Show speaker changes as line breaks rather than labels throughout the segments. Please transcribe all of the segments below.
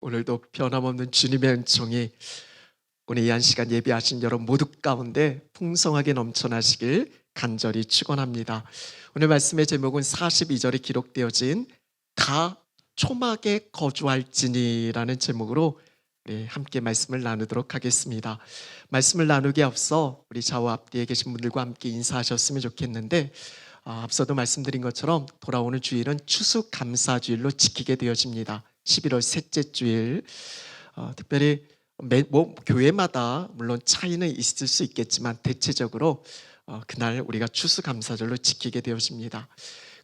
오늘도 변함없는 주님의 은총이 오늘 이 한 시간 예배하신 여러분 모두 가운데 풍성하게 넘쳐나시길 간절히 축원합니다. 오늘 말씀의 제목은 42절에 기록되어진 다 초막에 거주할지니라는 제목으로 우리 함께 말씀을 나누도록 하겠습니다. 말씀을 나누기에 앞서 우리 좌우 앞뒤에 계신 분들과 함께 인사하셨으면 좋겠는데, 앞서도 말씀드린 것처럼 돌아오는 주일은 추수감사주일로 지키게 되어집니다. 11월 셋째 주일, 특별히 교회마다 물론 차이는 있을 수 있겠지만 대체적으로 그날 우리가 추수감사절로 지키게 되어집니다.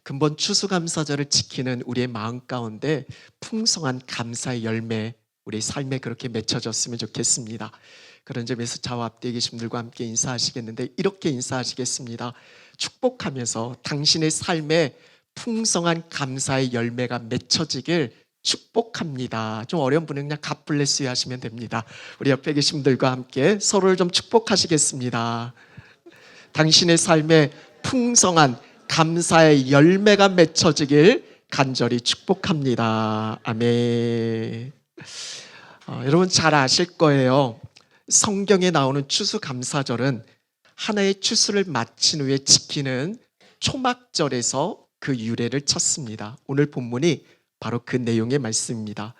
근본 추수감사절을 지키는 우리의 마음 가운데 풍성한 감사의 열매, 우리 삶에 그렇게 맺혀졌으면 좋겠습니다. 그런 점에서 좌우 앞뒤에 계신 분들과 함께 인사하시겠는데, 이렇게 인사하시겠습니다. 축복하면서 당신의 삶에 풍성한 감사의 열매가 맺혀지길 축복합니다. 좀 어려운 분은 그냥 God bless you 하시면 됩니다. 우리 옆에 계신 분들과 함께 서로를 좀 축복하시겠습니다. 당신의 삶에 풍성한 감사의 열매가 맺혀지길 간절히 축복합니다. 아멘. 여러분 잘 아실 거예요. 성경에 나오는 추수감사절은 하나의 추수를 마친 후에 지키는 초막절에서 그 유래를 찾습니다. 오늘 본문이 바로 그 내용의 말씀입니다.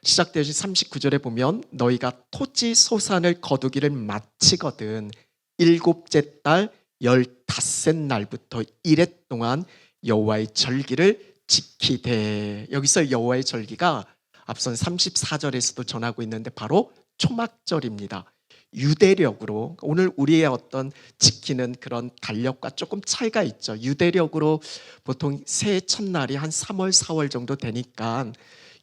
시작되어진 39절에 보면 너희가 토지 소산을 거두기를 마치거든 일곱째 달 15셋 날부터 이렛 동안 여호와의 절기를 지키되. 여기서 여호와의 절기가 앞선 34절에서도 전하고 있는데 바로 초막절입니다. 유대력으로, 오늘 우리의 어떤 지키는 그런 달력과 조금 차이가 있죠. 유대력으로 보통 새해 첫날이 한 3월 4월 정도 되니까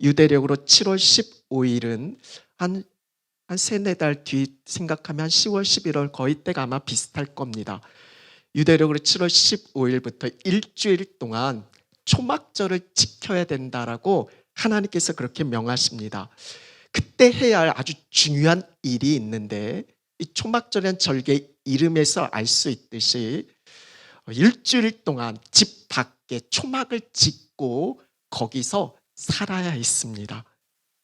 유대력으로 7월 15일은 한 세네 달 뒤 생각하면 한 10월 11월 거의 때가 아마 비슷할 겁니다. 유대력으로 7월 15일부터 일주일 동안 초막절을 지켜야 된다라고 하나님께서 그렇게 명하십니다. 그때 해야 할 아주 중요한 일이 있는데, 이 초막절이라는 절기의 이름에서 알 수 있듯이 일주일 동안 집 밖에 초막을 짓고 거기서 살아야 했습니다.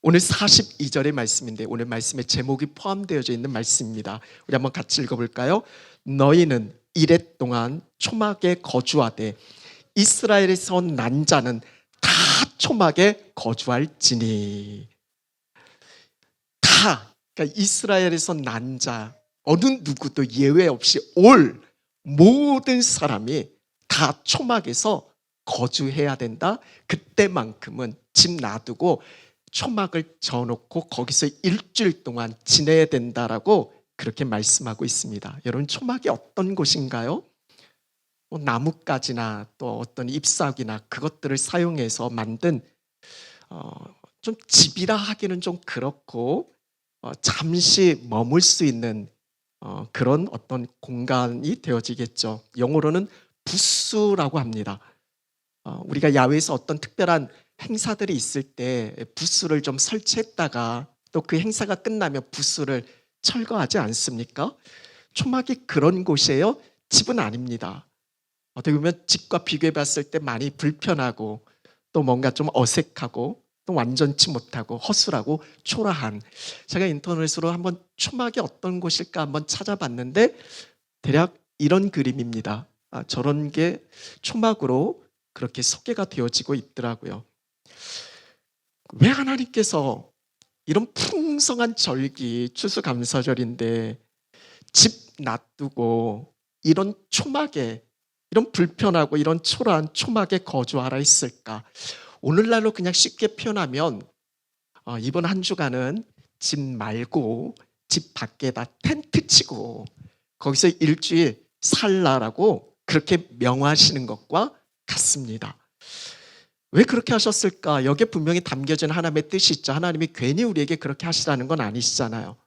오늘 42절의 말씀인데 오늘 말씀의 제목이 포함되어져 있는 말씀입니다. 우리 한번 같이 읽어볼까요? 너희는 이렛 동안 초막에 거주하되 이스라엘에서 난 자는 다 초막에 거주할지니. 그러니까 이스라엘에서 난 자 어느 누구도 예외 없이 올 모든 사람이 다 초막에서 거주해야 된다. 그때만큼은 집 놔두고 초막을 져놓고 거기서 일주일 동안 지내야 된다라고 그렇게 말씀하고 있습니다. 여러분, 초막이 어떤 곳인가요? 나뭇가지나 또 어떤 잎사귀나 그것들을 사용해서 만든 좀 집이라 하기는 좀 그렇고 잠시 머물 수 있는 그런 어떤 공간이 되어지겠죠. 영어로는 부스라고 합니다. 우리가 야외에서 어떤 특별한 행사들이 있을 때 부스를 좀 설치했다가 또 그 행사가 끝나면 부스를 철거하지 않습니까? 초막이 그런 곳이에요. 집은 아닙니다. 어떻게 보면 집과 비교해 봤을 때 많이 불편하고 또 뭔가 좀 어색하고 또 완전치 못하고 허술하고 초라한, 제가 인터넷으로 한번 초막이 어떤 곳일까 한번 찾아봤는데 대략 이런 그림입니다. 저런 게 초막으로 그렇게 소개가 되어지고 있더라고요. 왜 하나님께서 이런 풍성한 절기, 추수감사절인데 집 놔두고 이런 초막에, 이런 불편하고 이런 초라한 초막에 거주하라 했을까? 오늘날로 그냥 쉽게 표현하면 이번 한 주간은 집 말고 집 밖에다 텐트 치고 거기서 일주일 살라라고 그렇게 명하시는 것과 같습니다. 왜 그렇게 하셨을까? 여기에 분명히 담겨진 하나님의 뜻이 있죠. 하나님이 괜히 우리에게 그렇게 하시라는 건 아니시잖아요.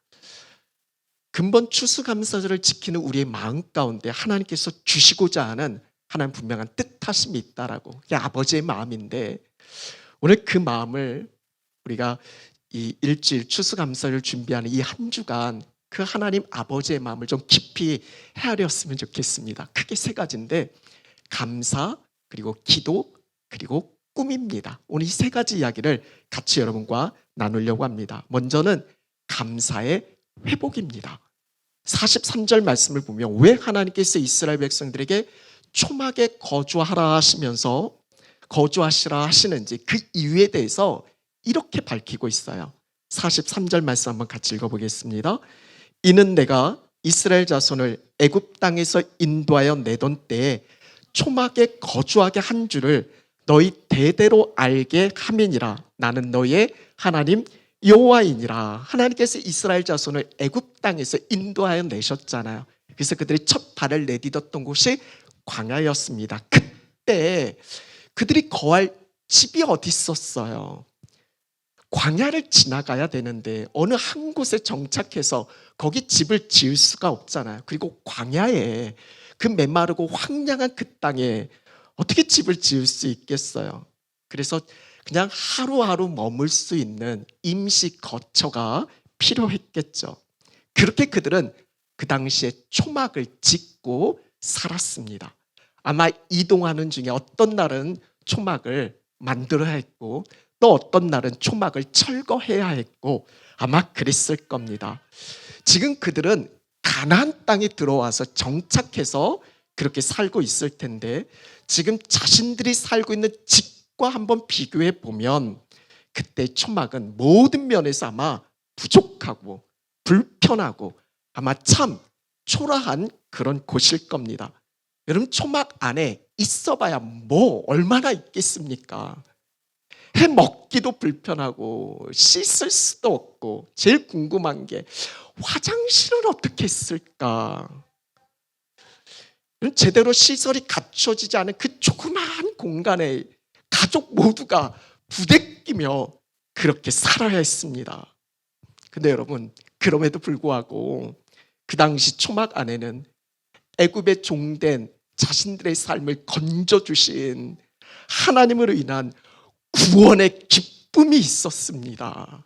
근본 추수감사절을 지키는 우리의 마음 가운데 하나님께서 주시고자 하는 하나님 분명한 뜻하심이 있다라고, 그게 아버지의 마음인데 오늘 그 마음을 우리가 이 일주일 추수감사를 준비하는 이 한 주간 그 하나님 아버지의 마음을 좀 깊이 헤아렸으면 좋겠습니다. 크게 세 가지인데 감사, 그리고 기도, 그리고 꿈입니다. 오늘 이 세 가지 이야기를 같이 여러분과 나누려고 합니다. 먼저는 감사의 회복입니다. 43절 말씀을 보면 왜 하나님께서 이스라엘 백성들에게 초막에 거주하라 하시면서 거주하시라 하시는지 그 이유에 대해서 이렇게 밝히고 있어요. 43절 말씀 한번 같이 읽어보겠습니다. 이는 내가 이스라엘 자손을 애굽 땅에서 인도하여 내던 때에 초막에 거주하게 한 줄을 너희 대대로 알게 함이니라. 나는 너희의 하나님 여호와이니라. 하나님께서 이스라엘 자손을 애굽 땅에서 인도하여 내셨잖아요. 그래서 그들이 첫 발을 내딛었던 곳이 광야였습니다. 그때 그들이 거할 집이 어디 있었어요? 광야를 지나가야 되는데 어느 한 곳에 정착해서 거기 집을 지을 수가 없잖아요. 그리고 광야에 그 메마르고 황량한 그 땅에 어떻게 집을 지을 수 있겠어요? 그래서 그냥 하루하루 머물 수 있는 임시 거처가 필요했겠죠. 그렇게 그들은 그 당시에 초막을 짓고 살았습니다. 아마 이동하는 중에 어떤 날은 초막을 만들어야 했고 또 어떤 날은 초막을 철거해야 했고 아마 그랬을 겁니다. 지금 그들은 가나안 땅에 들어와서 정착해서 그렇게 살고 있을 텐데 지금 자신들이 살고 있는 집과 한번 비교해 보면 그때 초막은 모든 면에서 아마 부족하고 불편하고 아마 참 초라한 그런 곳일 겁니다. 여러분 초막 안에 있어봐야 뭐 얼마나 있겠습니까? 해 먹기도 불편하고 씻을 수도 없고 제일 궁금한 게 화장실은 어떻게 했을까? 제대로 시설이 갖춰지지 않은 그 조그마한 공간에 가족 모두가 부대끼며 그렇게 살아야 했습니다. 근데 여러분 그럼에도 불구하고 그 당시 초막 안에는 애굽의 종된 자신들의 삶을 건져주신 하나님으로 인한 구원의 기쁨이 있었습니다.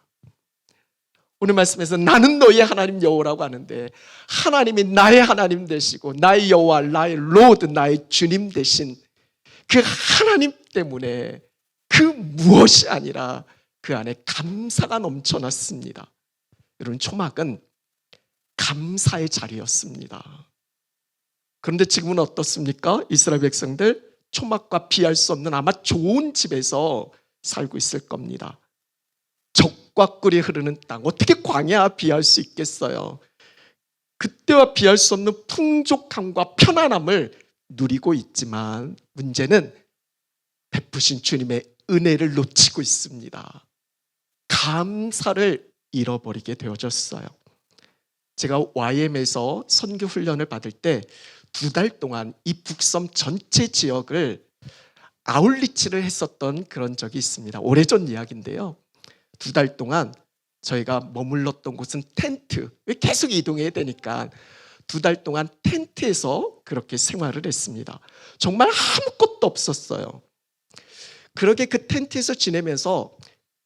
오늘 말씀에서 나는 너의 하나님 여호와라고 하는데 하나님이 나의 하나님 되시고 나의 여호와, 나의 로드, 나의 주님 되신 그 하나님 때문에 그 무엇이 아니라 그 안에 감사가 넘쳐났습니다. 여러분 초막은 감사의 자리였습니다. 그런데 지금은 어떻습니까? 이스라엘 백성들 초막과 비할 수 없는 아마 좋은 집에서 살고 있을 겁니다. 적과 꿀이 흐르는 땅, 어떻게 광야와 비할 수 있겠어요? 그때와 비할 수 없는 풍족함과 편안함을 누리고 있지만 문제는 베푸신 주님의 은혜를 놓치고 있습니다. 감사를 잃어버리게 되어졌어요. 제가 YM에서 선교 훈련을 받을 때 2달 동안 이 북섬 전체 지역을 아울리치를 했었던 그런 적이 있습니다. 오래전 이야기인데요. 2달 동안 저희가 머물렀던 곳은 텐트, 왜 계속 이동해야 되니까 2달 동안 텐트에서 그렇게 생활을 했습니다. 정말 아무것도 없었어요. 그러게 그 텐트에서 지내면서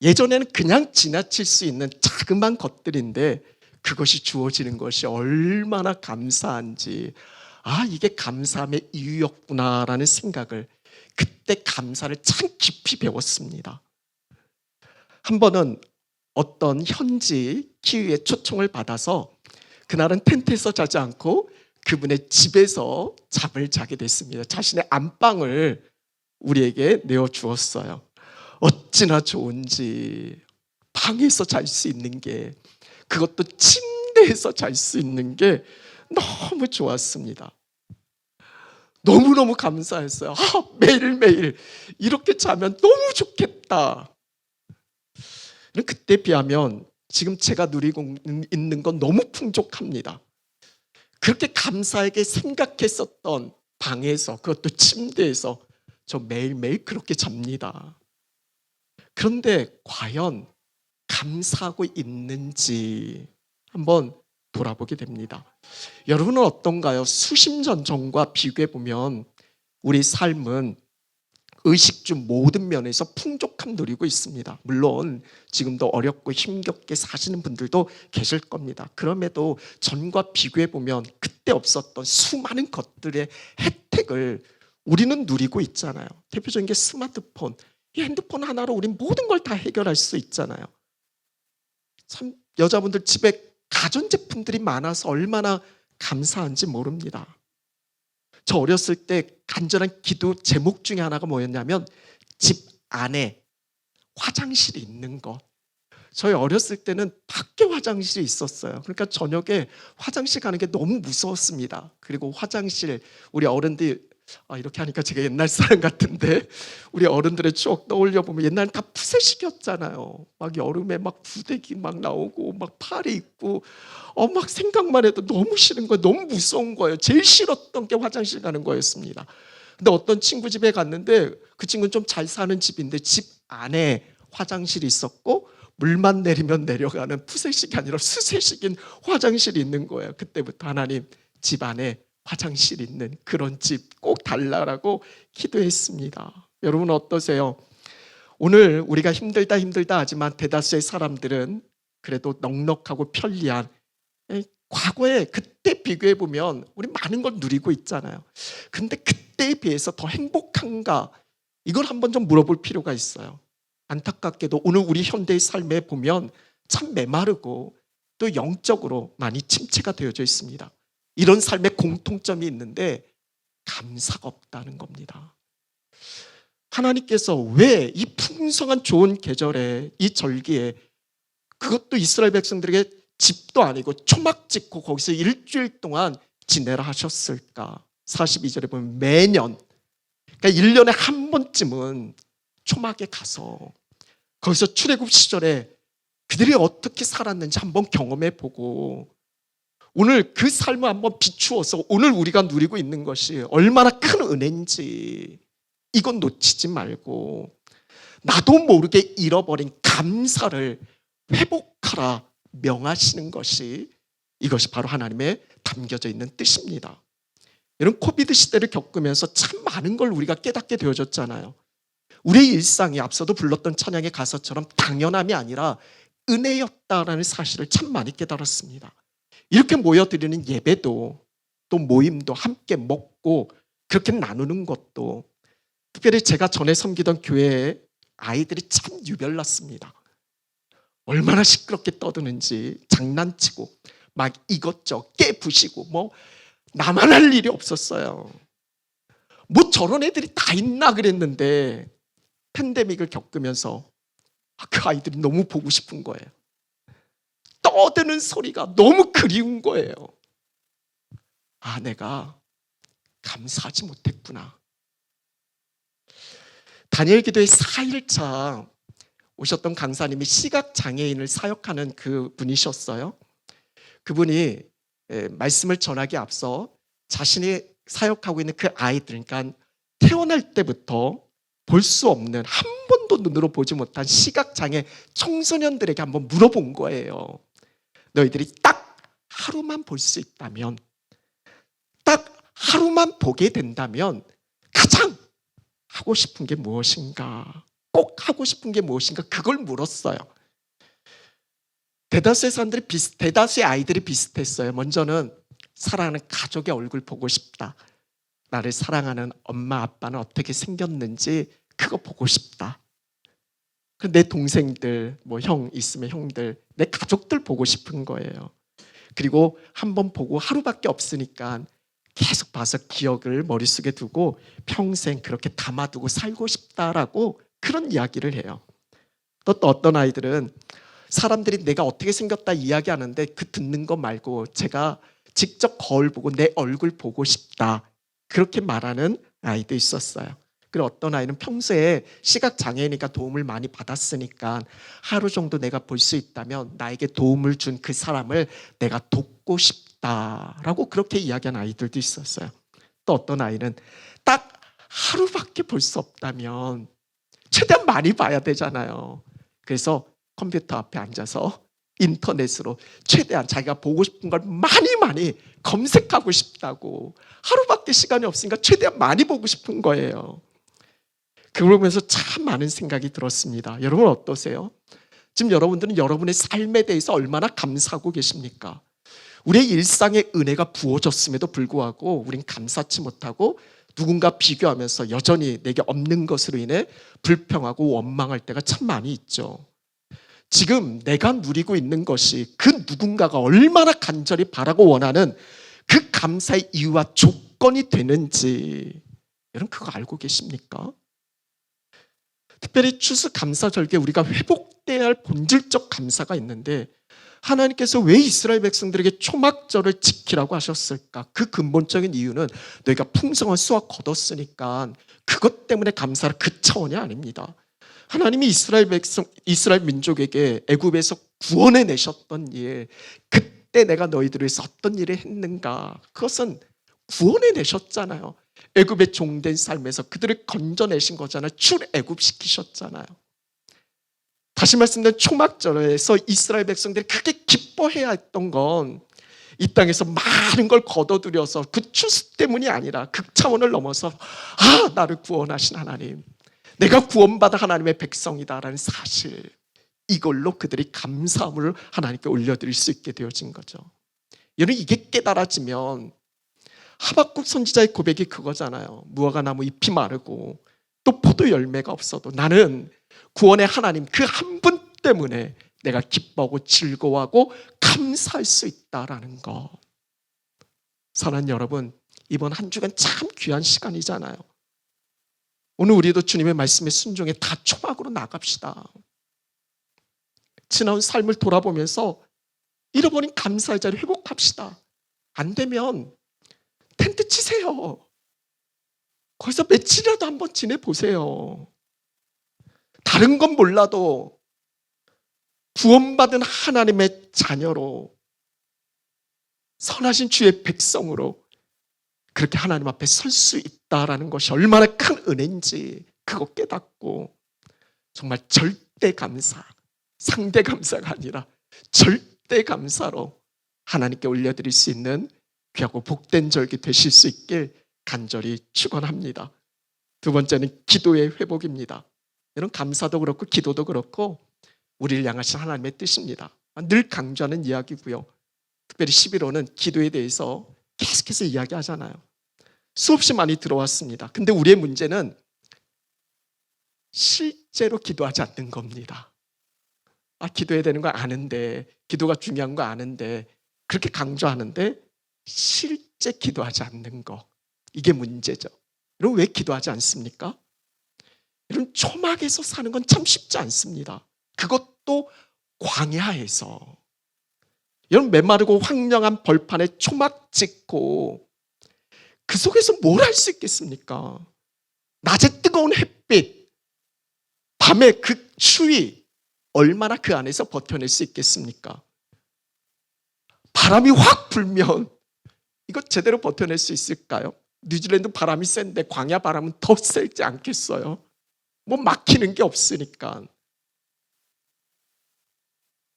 예전에는 그냥 지나칠 수 있는 자그마한 것들인데 그것이 주어지는 것이 얼마나 감사한지, 아 이게 감사함의 이유였구나라는 생각을 그때 감사를 참 깊이 배웠습니다. 한 번은 어떤 현지 키위의 초청을 받아서 그날은 텐트에서 자지 않고 그분의 집에서 잠을 자게 됐습니다. 자신의 안방을 우리에게 내어주었어요. 어찌나 좋은지 방에서 잘 수 있는 게, 그것도 침대에서 잘 수 있는 게 너무 좋았습니다. 너무너무 감사했어요. 매일매일 이렇게 자면 너무 좋겠다. 그때 비하면 지금 제가 누리고 있는 건 너무 풍족합니다. 그렇게 감사하게 생각했었던 방에서, 그것도 침대에서 저 매일매일 그렇게 잡니다. 그런데 과연 감사하고 있는지 한번 돌아보게 됩니다. 여러분은 어떤가요? 수십 년 전과 비교해 보면 우리 삶은 의식 중 모든 면에서 풍족함 누리고 있습니다. 물론 지금도 어렵고 힘겹게 사시는 분들도 계실 겁니다. 그럼에도 전과 비교해 보면 그때 없었던 수많은 것들의 혜택을 우리는 누리고 있잖아요. 대표적인 게 스마트폰. 이 핸드폰 하나로 우리 모든 걸 다 해결할 수 있잖아요. 참 여자분들 집에 가전제품들이 많아서 얼마나 감사한지 모릅니다. 저 어렸을 때 간절한 기도 제목 중에 하나가 뭐였냐면 집 안에 화장실이 있는 것. 저희 어렸을 때는 밖에 화장실이 있었어요. 그러니까 저녁에 화장실 가는 게 너무 무서웠습니다. 그리고 화장실, 우리 어른들, 이렇게 하니까 제가 옛날 사람 같은데, 우리 어른들의 추억 떠올려 보면 옛날엔 다 푸세식이었잖아요. 막 여름에 막 부대기 막 나오고 막 팔이 있고, 막 생각만 해도 너무 싫은 거예요. 너무 무서운 거예요. 제일 싫었던 게 화장실 가는 거였습니다. 근데 어떤 친구 집에 갔는데 그 친구는 좀 잘 사는 집인데 집 안에 화장실이 있었고 물만 내리면 내려가는 푸세식이 아니라 수세식인 화장실이 있는 거예요. 그때부터 하나님, 집 안에 화장실이 있는 그런 집 꼭 달라고 기도했습니다. 여러분 어떠세요? 오늘 우리가 힘들다 하지만 대다수의 사람들은 그래도 넉넉하고 편리한, 과거에 그때 비교해 보면 우리 많은 걸 누리고 있잖아요. 근데 그때에 비해서 더 행복한가? 이걸 한번 좀 물어볼 필요가 있어요. 안타깝게도 오늘 우리 현대의 삶에 보면 참 메마르고 또 영적으로 많이 침체가 되어져 있습니다. 이런 삶의 공통점이 있는데 감사가 없다는 겁니다. 하나님께서 왜 이 풍성한 좋은 계절에, 이 절기에, 그것도 이스라엘 백성들에게 집도 아니고 초막 짓고 거기서 일주일 동안 지내라 하셨을까? 42절에 보면 매년, 그러니까 1년에 한 번쯤은 초막에 가서 거기서 출애굽 시절에 그들이 어떻게 살았는지 한번 경험해 보고 오늘 그 삶을 한번 비추어서 오늘 우리가 누리고 있는 것이 얼마나 큰 은혜인지 이건 놓치지 말고 나도 모르게 잃어버린 감사를 회복하라 명하시는 것이, 이것이 바로 하나님의 담겨져 있는 뜻입니다. 이런 코비드 시대를 겪으면서 참 많은 걸 우리가 깨닫게 되어졌잖아요. 우리의 일상이 앞서도 불렀던 찬양의 가사처럼 당연함이 아니라 은혜였다라는 사실을 참 많이 깨달았습니다. 이렇게 모여드리는 예배도 또 모임도 함께 먹고 그렇게 나누는 것도, 특별히 제가 전에 섬기던 교회에 아이들이 참 유별났습니다. 얼마나 시끄럽게 떠드는지, 장난치고 막 이것저것 깨부시고 뭐 나만 할 일이 없었어요. 뭐 저런 애들이 다 있나 그랬는데 팬데믹을 겪으면서 그 아이들이 너무 보고 싶은 거예요. 떠드는 소리가 너무 그리운 거예요. 내가 감사하지 못했구나. 다니엘 기도의 4일차 오셨던 강사님이 시각장애인을 사역하는 그 분이셨어요. 그분이 말씀을 전하기 앞서 자신이 사역하고 있는 그 아이들, 그러니까 태어날 때부터 볼 수 없는, 한 번도 눈으로 보지 못한 시각장애 청소년들에게 한번 물어본 거예요. 너희들이 딱 하루만 볼 수 있다면, 딱 하루만 보게 된다면 가장 하고 싶은 게 무엇인가? 꼭 하고 싶은 게 무엇인가? 그걸 물었어요. 대다수의 아이들이 비슷했어요. 먼저는 사랑하는 가족의 얼굴 보고 싶다. 나를 사랑하는 엄마 아빠는 어떻게 생겼는지 그거 보고 싶다. 내 동생들, 뭐 형 있으면 형들, 내 가족들 보고 싶은 거예요. 그리고 한번 보고 하루밖에 없으니까 계속 봐서 기억을 머릿속에 두고 평생 그렇게 담아두고 살고 싶다라고 그런 이야기를 해요. 또 어떤 아이들은 사람들이 내가 어떻게 생겼다 이야기하는데 그 듣는 거 말고 제가 직접 거울 보고 내 얼굴 보고 싶다, 그렇게 말하는 아이도 있었어요. 그리고 어떤 아이는 평소에 시각장애니까 도움을 많이 받았으니까 하루 정도 내가 볼 수 있다면 나에게 도움을 준 그 사람을 내가 돕고 싶다라고 그렇게 이야기한 아이들도 있었어요. 또 어떤 아이는 딱 하루밖에 볼 수 없다면 최대한 많이 봐야 되잖아요. 그래서 컴퓨터 앞에 앉아서 인터넷으로 최대한 자기가 보고 싶은 걸 많이 검색하고 싶다고, 하루밖에 시간이 없으니까 최대한 많이 보고 싶은 거예요. 그걸 보면서 참 많은 생각이 들었습니다. 여러분 어떠세요? 지금 여러분들은 여러분의 삶에 대해서 얼마나 감사하고 계십니까? 우리의 일상에 은혜가 부어졌음에도 불구하고 우린 감사치 못하고 누군가 비교하면서 여전히 내게 없는 것으로 인해 불평하고 원망할 때가 참 많이 있죠. 지금 내가 누리고 있는 것이 그 누군가가 얼마나 간절히 바라고 원하는 그 감사의 이유와 조건이 되는지 여러분 그거 알고 계십니까? 특별히 추수감사절기에 우리가 회복돼야 할 본질적 감사가 있는데 하나님께서 왜 이스라엘 백성들에게 초막절을 지키라고 하셨을까? 그 근본적인 이유는 너희가 풍성한 수확 거뒀으니까 그것 때문에 감사를 그 차원이 아닙니다. 하나님이 이스라엘 백성, 이스라엘 민족에게 애굽에서 구원해 내셨던 일, 그때 내가 너희들을 위해서 어떤 일을 했는가? 그것은 구원해 내셨잖아요. 애굽의 종된 삶에서 그들을 건져내신 거잖아요. 출애굽시키셨잖아요. 다시 말씀드리면 초막절에서 이스라엘 백성들이 크게 기뻐해야 했던 건 이 땅에서 많은 걸 거둬들여서 그 추수 때문이 아니라 그 차원을 넘어서 나를 구원하신 하나님, 내가 구원받아 하나님의 백성이다라는 사실, 이걸로 그들이 감사함을 하나님께 올려드릴 수 있게 되어진 거죠. 여러분 이게 깨달아지면 하박국 선지자의 고백이 그거잖아요. 무화과 나무 잎이 마르고 또 포도 열매가 없어도 나는 구원의 하나님 그 한 분 때문에 내가 기뻐하고 즐거워하고 감사할 수 있다라는 것. 사랑하는 여러분, 이번 한 주간 참 귀한 시간이잖아요. 오늘 우리도 주님의 말씀에 순종해 다 초막으로 나갑시다. 지나온 삶을 돌아보면서 잃어버린 감사의 자리 회복합시다. 안 되면 텐트 치세요. 거기서 며칠이라도 한번 지내보세요. 다른 건 몰라도 구원받은 하나님의 자녀로, 선하신 주의 백성으로 그렇게 하나님 앞에 설 수 있다라는 것이 얼마나 큰 은혜인지 그거 깨닫고 정말 절대 감사, 상대 감사가 아니라 절대 감사로 하나님께 올려드릴 수 있는 귀하고 복된 절기 되실 수 있길 간절히 축원합니다. 두 번째는 기도의 회복입니다. 이런 감사도 그렇고 기도도 그렇고 우리를 향하신 하나님의 뜻입니다. 늘 강조하는 이야기고요. 특별히 11호는 기도에 대해서 계속해서 이야기하잖아요. 수없이 많이 들어왔습니다. 근데 우리의 문제는 실제로 기도하지 않는 겁니다. 기도해야 되는 거 아는데, 기도가 중요한 거 아는데 그렇게 강조하는데 실제 기도하지 않는 거, 이게 문제죠. 여러분 왜 기도하지 않습니까? 이런 초막에서 사는 건 참 쉽지 않습니다. 그것도 광야에서. 여러분 메마르고 황량한 벌판에 초막 짓고 그 속에서 뭘 할 수 있겠습니까? 낮에 뜨거운 햇빛, 밤에 그 추위, 얼마나 그 안에서 버텨낼 수 있겠습니까? 바람이 확 불면 이거 제대로 버텨낼 수 있을까요? 뉴질랜드 바람이 센데 광야 바람은 더 세지 않겠어요? 뭐 막히는 게 없으니까.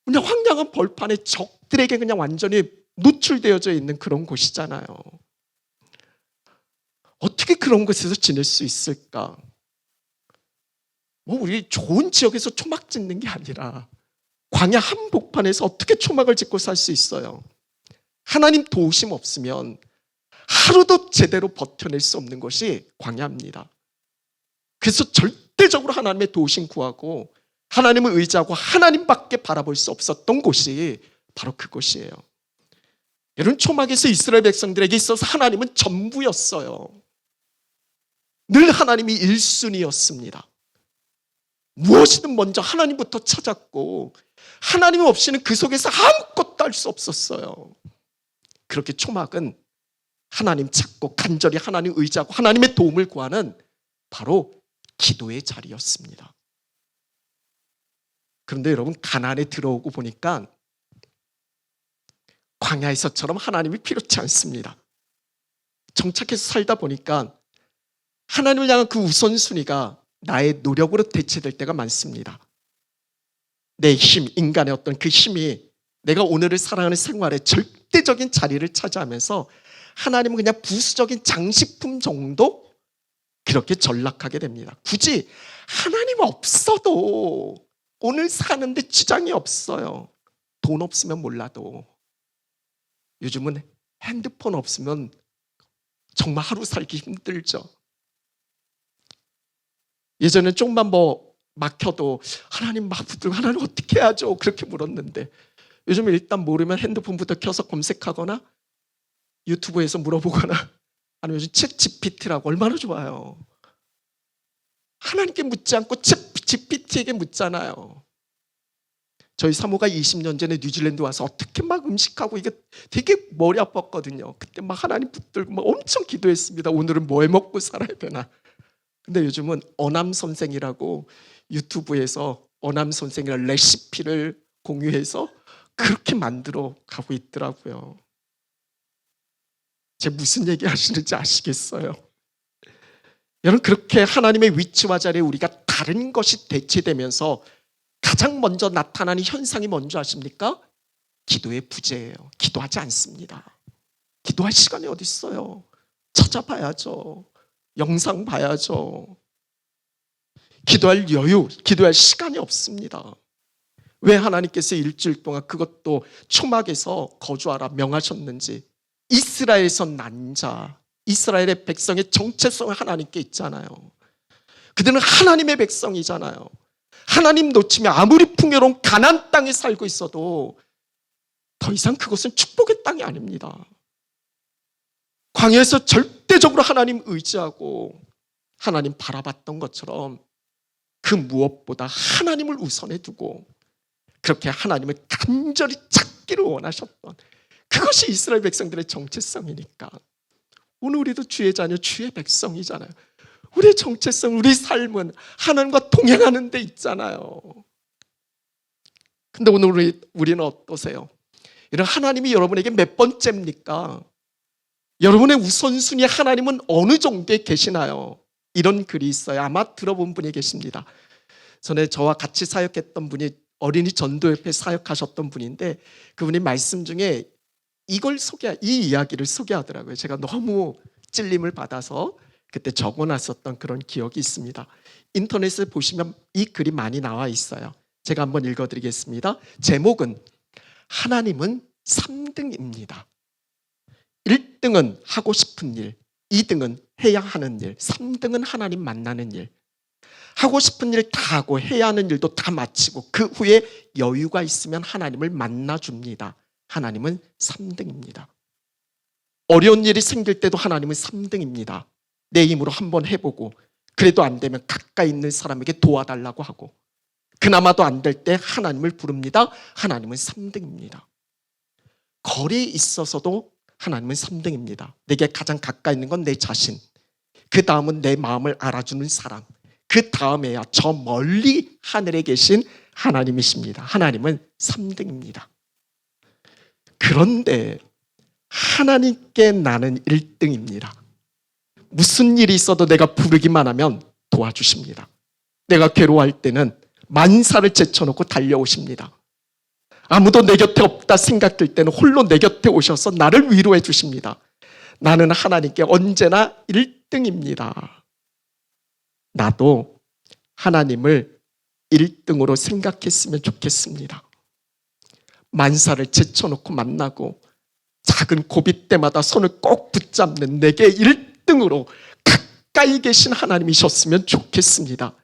그냥 황량한 벌판에 적들에게 그냥 완전히 노출되어져 있는 그런 곳이잖아요. 어떻게 그런 곳에서 지낼 수 있을까? 우리 좋은 지역에서 초막 짓는 게 아니라 광야 한복판에서 어떻게 초막을 짓고 살 수 있어요? 하나님 도우심 없으면 하루도 제대로 버텨낼 수 없는 것이 광야입니다. 그래서 절대적으로 하나님의 도우심 구하고 하나님을 의지하고 하나님밖에 바라볼 수 없었던 곳이 바로 그곳이에요. 여러분 초막에서 이스라엘 백성들에게 있어서 하나님은 전부였어요. 늘 하나님이 1순위였습니다. 무엇이든 먼저 하나님부터 찾았고 하나님 없이는 그 속에서 아무것도 할 수 없었어요. 그렇게 초막은 하나님 찾고 간절히 하나님 의지하고 하나님의 도움을 구하는 바로 기도의 자리였습니다. 그런데 여러분 가나안에 들어오고 보니까 광야에서처럼 하나님이 필요치 않습니다. 정착해서 살다 보니까 하나님을 향한 그 우선순위가 나의 노력으로 대체될 때가 많습니다. 내 힘, 인간의 어떤 그 힘이 내가 오늘을 살아가는 생활에 절대적인 자리를 차지하면서 하나님은 그냥 부수적인 장식품 정도 그렇게 전락하게 됩니다. 굳이 하나님 없어도 오늘 사는데 지장이 없어요. 돈 없으면 몰라도. 요즘은 핸드폰 없으면 정말 하루 살기 힘들죠. 예전에 조금만 막혀도 하나님 막 붙들고 하나님 어떻게 해야죠? 그렇게 물었는데 요즘에 일단 모르면 핸드폰부터 켜서 검색하거나 유튜브에서 물어보거나 아니면 요즘 챗 GPT라고 얼마나 좋아요. 하나님께 묻지 않고 챗 GPT에게 묻잖아요. 저희 사모가 20년 전에 뉴질랜드 와서 어떻게 막 음식하고 이게 되게 머리 아팠거든요. 그때 막 하나님 붙들고 막 엄청 기도했습니다. 오늘은 뭐 해 먹고 살아야 되나. 근데 요즘은 어남 선생이라고 유튜브에서 어남 선생이랑 레시피를 공유해서 그렇게 만들어 가고 있더라고요. 제가 무슨 얘기 하시는지 아시겠어요? 여러분, 그렇게 하나님의 위치와 자리에 우리가 다른 것이 대체되면서 가장 먼저 나타나는 현상이 뭔지 아십니까? 기도의 부재예요. 기도하지 않습니다. 기도할 시간이 어디 있어요? 찾아봐야죠. 영상 봐야죠. 기도할 여유, 기도할 시간이 없습니다. 왜 하나님께서 일주일 동안 그것도 초막에서 거주하라 명하셨는지. 이스라엘에서 난 자, 이스라엘의 백성의 정체성은 하나님께 있잖아요. 그들은 하나님의 백성이잖아요. 하나님 놓치면 아무리 풍요로운 가나안 땅에 살고 있어도 더 이상 그것은 축복의 땅이 아닙니다. 광야에서 절대적으로 하나님 의지하고 하나님 바라봤던 것처럼 그 무엇보다 하나님을 우선에 두고 그렇게 하나님을 간절히 찾기를 원하셨던 그것이 이스라엘 백성들의 정체성이니까 오늘 우리도 주의 자녀, 주의 백성이잖아요. 우리의 정체성, 우리 삶은 하나님과 동행하는 데 있잖아요. 근데 오늘 우리는 어떠세요? 이런 하나님이 여러분에게 몇 번째입니까? 여러분의 우선순위 하나님은 어느 정도에 계시나요? 이런 글이 있어요. 아마 들어본 분이 계십니다. 전에 저와 같이 사역했던 분이 어린이 전도협회 사역하셨던 분인데 그분이 말씀 중에 이 이야기를 소개하더라고요. 제가 너무 찔림을 받아서 그때 적어놨었던 그런 기억이 있습니다. 인터넷에 보시면 이 글이 많이 나와 있어요. 제가 한번 읽어드리겠습니다. 제목은 하나님은 3등입니다. 1등은 하고 싶은 일, 2등은 해야 하는 일, 3등은 하나님 만나는 일. 하고 싶은 일 다 하고 해야 하는 일도 다 마치고 그 후에 여유가 있으면 하나님을 만나줍니다. 하나님은 3등입니다. 어려운 일이 생길 때도 하나님은 3등입니다. 내 힘으로 한번 해보고 그래도 안 되면 가까이 있는 사람에게 도와달라고 하고 그나마도 안 될 때 하나님을 부릅니다. 하나님은 3등입니다. 거리에 있어서도 하나님은 3등입니다. 내게 가장 가까이 있는 건 내 자신, 그 다음은 내 마음을 알아주는 사람, 그 다음에야 저 멀리 하늘에 계신 하나님이십니다. 하나님은 3등입니다. 그런데 하나님께 나는 1등입니다. 무슨 일이 있어도 내가 부르기만 하면 도와주십니다. 내가 괴로워할 때는 만사를 제쳐놓고 달려오십니다. 아무도 내 곁에 없다 생각될 때는 홀로 내 곁에 오셔서 나를 위로해 주십니다. 나는 하나님께 언제나 1등입니다. 나도 하나님을 1등으로 생각했으면 좋겠습니다. 만사를 제쳐놓고 만나고 작은 고비 때마다 손을 꼭 붙잡는 내게 1등으로 가까이 계신 하나님이셨으면 좋겠습니다.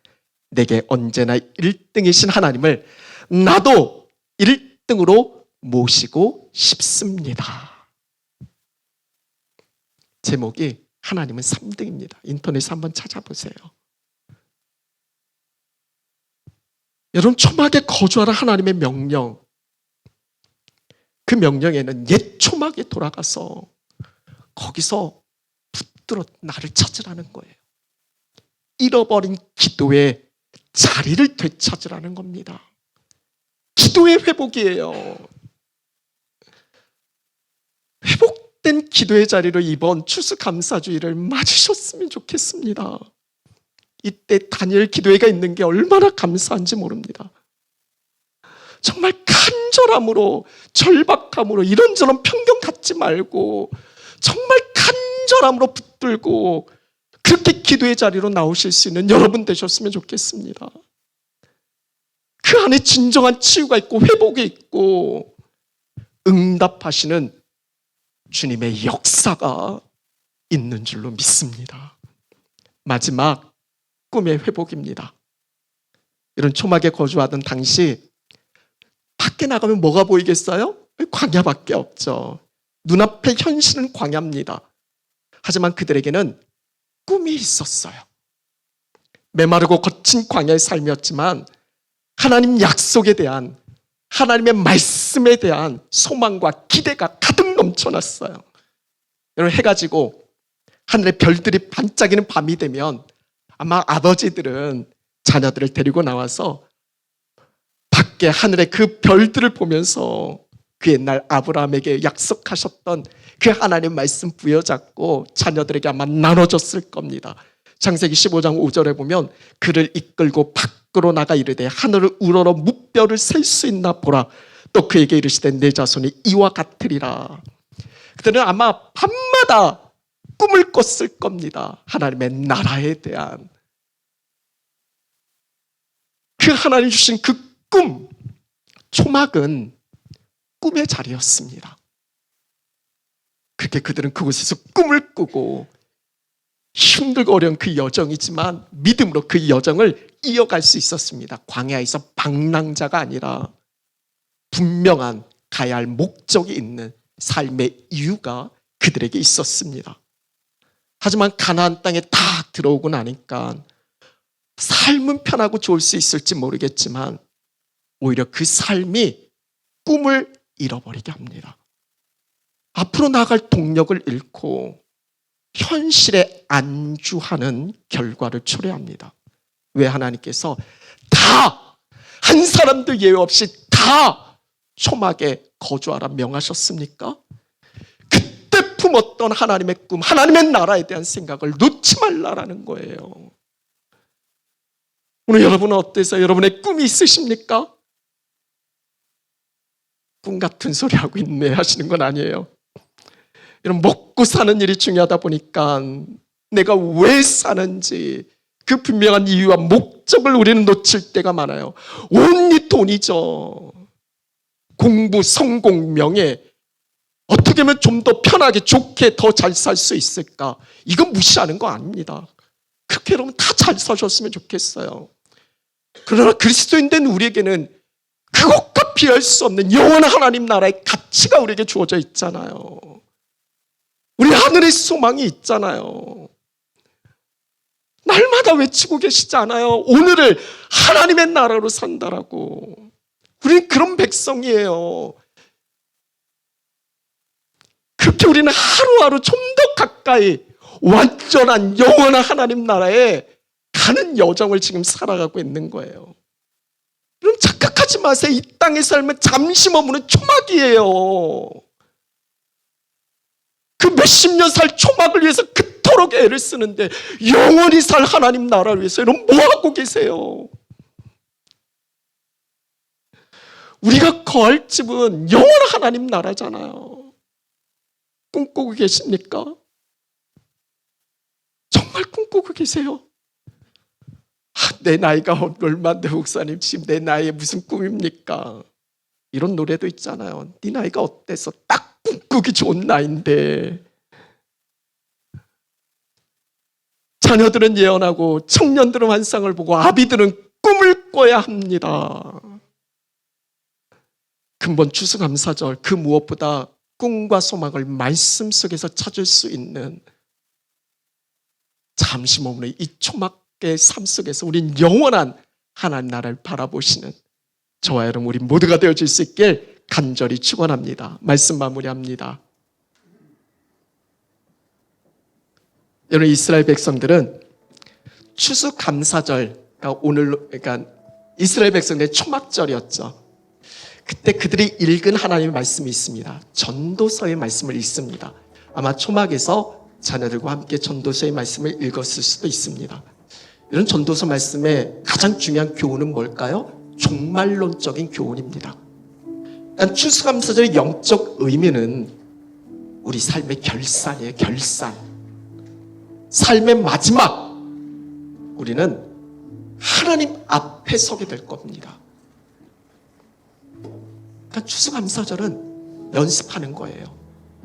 내게 언제나 1등이신 하나님을 나도 1등으로 모시고 싶습니다. 제목이 하나님은 3등입니다. 인터넷에 한번 찾아보세요. 여러분, 초막에 거주하라 하나님의 명령, 그 명령에는 옛 초막에 돌아가서 거기서 붙들어 나를 찾으라는 거예요. 잃어버린 기도의 자리를 되찾으라는 겁니다. 기도의 회복이에요. 회복된 기도의 자리로 이번 추수감사주의를 맞으셨으면 좋겠습니다. 이때 다니엘 기도회가 있는 게 얼마나 감사한지 모릅니다. 정말 간절함으로, 절박함으로, 이런저런 편견 갖지 말고 정말 간절함으로 붙들고 그렇게 기도의 자리로 나오실 수 있는 여러분 되셨으면 좋겠습니다. 그 안에 진정한 치유가 있고 회복이 있고 응답하시는 주님의 역사가 있는 줄로 믿습니다. 마지막 꿈의 회복입니다. 이런 초막에 거주하던 당시 밖에 나가면 뭐가 보이겠어요? 광야밖에 없죠. 눈앞의 현실은 광야입니다. 하지만 그들에게는 꿈이 있었어요. 메마르고 거친 광야의 삶이었지만 하나님 약속에 대한, 하나님의 말씀에 대한 소망과 기대가 가득 넘쳐났어요. 여러분, 해가 지고 하늘의 별들이 반짝이는 밤이 되면 아마 아버지들은 자녀들을 데리고 나와서 밖에 하늘의 그 별들을 보면서 그 옛날 아브라함에게 약속하셨던 그 하나님 말씀 부여잡고 자녀들에게 아마 나눠줬을 겁니다. 창세기 15장 5절에 보면 그를 이끌고 밖으로 나가 이르되 하늘을 우러러 무뼈를 셀 수 있나 보라. 또 그에게 이르시되 내 자손이 이와 같으리라. 그들은 아마 밤마다 꿈을 꿨을 겁니다. 하나님의 나라에 대한 그 하나님 주신 그 꿈, 초막은 꿈의 자리였습니다. 그렇게 그들은 그곳에서 꿈을 꾸고 힘들고 어려운 그 여정이지만 믿음으로 그 여정을 이어갈 수 있었습니다. 광야에서 방랑자가 아니라 분명한 가야 할 목적이 있는 삶의 이유가 그들에게 있었습니다. 하지만 가나안 땅에 다 들어오고 나니까 삶은 편하고 좋을 수 있을지 모르겠지만 오히려 그 삶이 꿈을 잃어버리게 합니다. 앞으로 나아갈 동력을 잃고 현실에 안주하는 결과를 초래합니다. 왜 하나님께서 다, 한 사람도 예외 없이 다 초막에 거주하라 명하셨습니까? 그때 품었던 하나님의 꿈, 하나님의 나라에 대한 생각을 놓지 말라라는 거예요. 오늘 여러분은 어때서 여러분의 꿈이 있으십니까? 꿈 같은 소리 하고 있네 하시는 건 아니에요. 이런 먹고 사는 일이 중요하다 보니까 내가 왜 사는지 그 분명한 이유와 목적을 우리는 놓칠 때가 많아요. 온리 돈이죠. 공부, 성공, 명예, 어떻게 하면 좀 더 편하게 좋게 더 잘 살 수 있을까? 이건 무시하는 거 아닙니다. 그렇게 여러분 다 잘 사셨으면 좋겠어요. 그러나 그리스도인된 우리에게는 그것과 비할 수 없는 영원한 하나님 나라의 가치가 우리에게 주어져 있잖아요. 우리 하늘의 소망이 있잖아요. 날마다 외치고 계시지 않아요? 오늘을 하나님의 나라로 산다라고. 우리는 그런 백성이에요. 그렇게 우리는 하루하루 좀 더 가까이 완전한 영원한 하나님 나라에 가는 여정을 지금 살아가고 있는 거예요. 여러분 착각하지 마세요. 이 땅의 삶은 잠시 머무는 초막이에요. 그 몇십 년 살 초막을 위해서 그토록 애를 쓰는데 영원히 살 하나님 나라를 위해서 여러분 뭐 하고 계세요? 우리가 거할 집은 영원한 하나님 나라잖아요. 꿈꾸고 계십니까? 정말 꿈꾸고 계세요? 내 나이가 얼마인데 목사님 지금 내 나이에 무슨 꿈입니까? 이런 노래도 있잖아요. 네 나이가 어때서 딱 꿈꾸기 좋은 나이인데. 자녀들은 예언하고 청년들은 환상을 보고 아비들은 꿈을 꿔야 합니다. 근본 추수감사절, 그 무엇보다 꿈과 소망을 말씀 속에서 찾을 수 있는 잠시 머무는 이 초막의 삶 속에서 우린 영원한 하나님 나라를 바라보시는 저와 여러분 우리 모두가 되어질 수 있길 간절히 축원합니다. 말씀 마무리합니다. 여러분 이스라엘 백성들은 추수감사절, 그러니까 이스라엘 백성들의 초막절이었죠. 그때 그들이 읽은 하나님의 말씀이 있습니다. 전도서의 말씀을 읽습니다. 아마 초막에서 자녀들과 함께 전도서의 말씀을 읽었을 수도 있습니다. 이런 전도서 말씀의 가장 중요한 교훈은 뭘까요? 종말론적인 교훈입니다. 그러니까 추수감사절의 영적 의미는 우리 삶의 결산이에요. 결산. 삶의 마지막 우리는 하나님 앞에 서게 될 겁니다. 그러니까 추수감사절은 연습하는 거예요.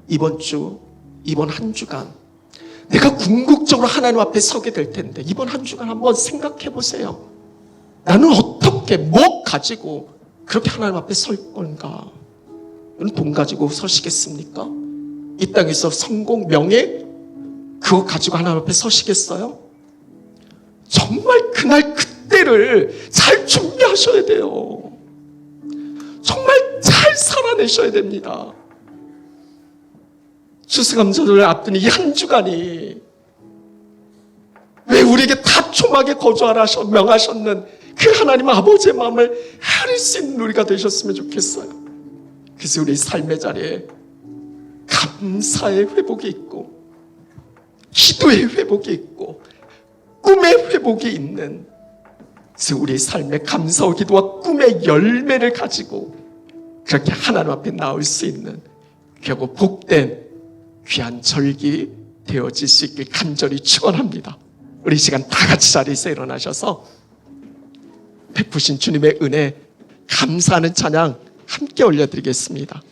이번 주, 이번 한 주간 내가 궁극적으로 하나님 앞에 서게 될 텐데 이번 한 주간 한번 생각해 보세요. 나는 어떻게 그렇게 목 가지고 그렇게 하나님 앞에 설 건가? 여러분 돈 가지고 서시겠습니까? 이 땅에서 성공, 명예 그거 가지고 하나님 앞에 서시겠어요? 정말 그날 그때를 잘 준비하셔야 돼요. 정말 잘 살아내셔야 됩니다. 추수감사절을 앞둔 이 한 주간이 왜 우리에게 다초막에 거주하라 명하셨는 그 하나님 아버지의 마음을 헤아릴 수 있는 우리가 되셨으면 좋겠어요. 그래서 우리 삶의 자리에 감사의 회복이 있고 기도의 회복이 있고 꿈의 회복이 있는, 그래서 우리 삶의 감사와 기도와 꿈의 열매를 가지고 그렇게 하나님 앞에 나올 수 있는 귀하고 복된 귀한 절기 되어질 수 있길 간절히 축원합니다. 우리 이 시간 다 같이 자리에서 일어나셔서 베푸신 주님의 은혜 감사하는 찬양 함께 올려드리겠습니다.